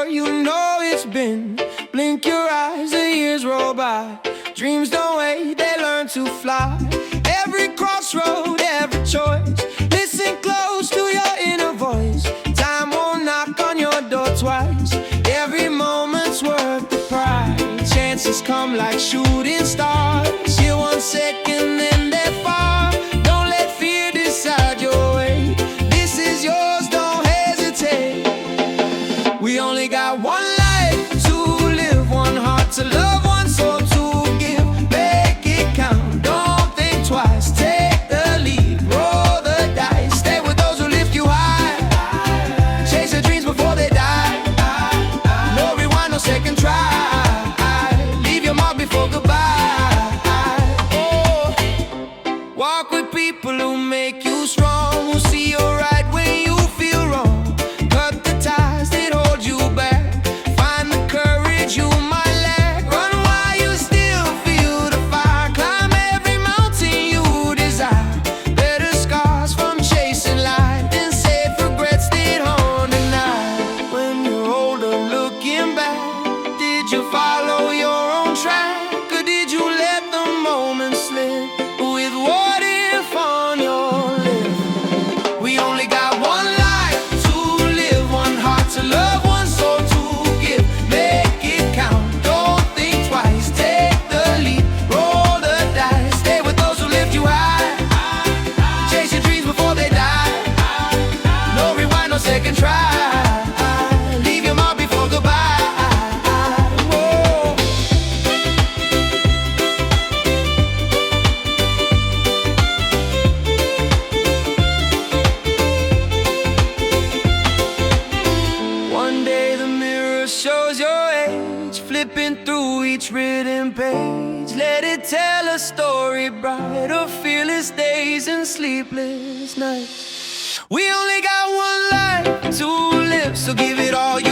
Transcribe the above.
before you know it's been. Blink your eyes, the years roll by. Dreams don't wait, they learn to fly. Every crossroad, every choice, listen close to your inner voice. Time won't knock on your door twice. Every moment's worth the price. Chances come like shooting stars. Here 1 second, then they're far. Don't let fear decide your way. This is yours, don't hesitate. We only got one life to live, one heart to love, one soul to give. Make it count, don't think twice. Take the lead, roll the dice. Stay with those who lift you high. Chase your dreams before they die. No rewind, no second try. Leave your mark before goodbye. Oh, walk with people who make you strong, who see you right when you feel wrong. Cut the ties that hold you back. Find the courage you might lack. Run while you still feel the fire. Climb every mountain you desire. Better scars from chasing light than safe regrets that haunt the night. When you're older looking back, did you follow your own track? Or did you let the moment slip with what if on your lip? We only got one life to live, one heart to love, one soul to give. Make it count, don't think twice. Take the lead, roll the dice. Stay with those who lift you high. Chase your dreams before they die. No rewind, no second try. Leave your mark before goodbye. Whoa. One day the mirror shows your age, flipping through each written page. Let it tell a story bright of fearless days and sleepless nights. We only got one life to live, so give it all you